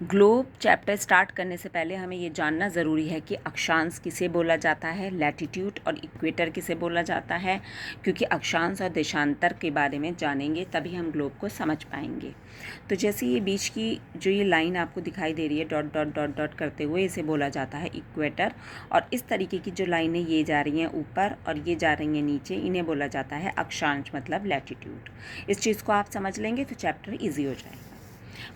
Globe chapter start करने से पहले हमें ये जानना ज़रूरी है कि अक्षांश किसे बोला जाता है, लैटिट्यूड और इक्वेटर किसे बोला जाता है, क्योंकि अक्षांश और देशांतर के बारे में जानेंगे तभी हम ग्लोब को समझ पाएंगे। तो जैसे ये बीच की जो ये लाइन आपको दिखाई दे रही है डॉट डॉट डॉट डॉट करते हुए, इसे बोला जाता है इक्वेटर। और इस तरीके की जो लाइनें ये जा रही हैं ऊपर और ये जा रही हैं नीचे, इन्हें बोला जाता है अक्षांश मतलब लैटिट्यूड। इस चीज़ को आप समझ लेंगे तो चैप्टर ईजी हो जाएगा।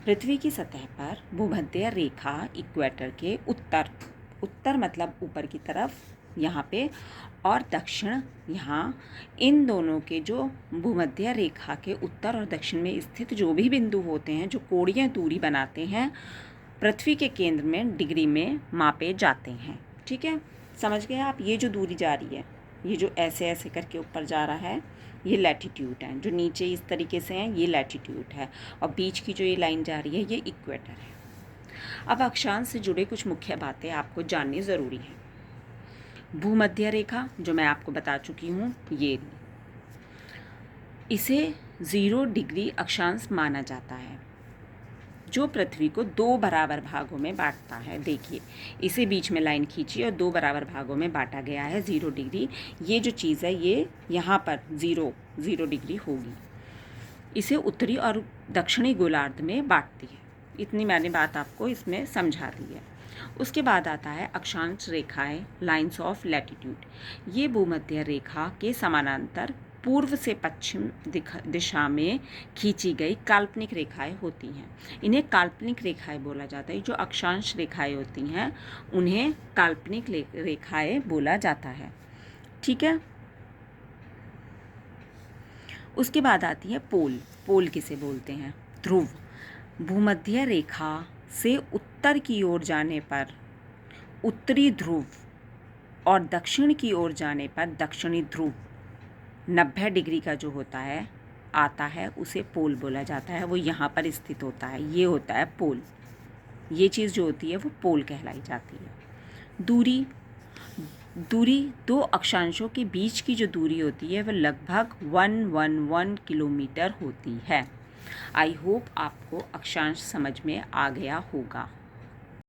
पृथ्वी की सतह पर भूमध्य रेखा इक्वेटर के उत्तर, उत्तर मतलब ऊपर की तरफ यहाँ पे, और दक्षिण यहाँ, इन दोनों के जो भूमध्य रेखा के उत्तर और दक्षिण में स्थित जो भी बिंदु होते हैं, जो कोणीय दूरी बनाते हैं, पृथ्वी के केंद्र में डिग्री में मापे जाते हैं। ठीक है, समझ गए आप। ये जो दूरी जा रही है, ये जो ऐसे ऐसे करके ऊपर जा रहा है, ये लैटिट्यूड है। जो नीचे इस तरीके से हैं, ये लैटिट्यूड है। और बीच की जो ये लाइन जा रही है, ये इक्वेटर है। अब अक्षांश से जुड़े कुछ मुख्य बातें आपको जाननी ज़रूरी है। भूमध्य रेखा जो मैं आपको बता चुकी हूँ, ये इसे 0 डिग्री अक्षांश माना जाता है, जो पृथ्वी को 2 बराबर भागों में बांटता है। देखिए, इसे बीच में लाइन खींची और 2 बराबर भागों में बांटा गया है 0 डिग्री। ये जो चीज़ है, ये यहाँ पर 0 डिग्री होगी। इसे उत्तरी और दक्षिणी गोलार्ध में बांटती है। इतनी मैंने बात आपको इसमें समझा दी है। उसके बाद आता है अक्षांश रेखाएं, लाइंस ऑफ लैटिट्यूड। ये भूमध्य रेखा के समानांतर पूर्व से पश्चिम दिशा में खींची गई काल्पनिक रेखाएं होती हैं। इन्हें काल्पनिक रेखाएं बोला जाता है। जो अक्षांश रेखाएं होती हैं, उन्हें काल्पनिक रेखाएं बोला जाता है। ठीक है। उसके बाद आती है पोल। पोल किसे बोलते हैं? ध्रुव। भूमध्य रेखा से उत्तर की ओर जाने पर उत्तरी ध्रुव और दक्षिण की ओर जाने पर दक्षिणी ध्रुव 90 डिग्री का जो होता है, आता है, उसे पोल बोला जाता है। वो यहाँ पर स्थित होता है, ये होता है पोल। ये चीज़ जो होती है वो पोल कहलाई जाती है। दूरी 2 अक्षांशों के बीच की जो दूरी होती है वह लगभग 111 किलोमीटर होती है। आई होप आपको अक्षांश समझ में आ गया होगा।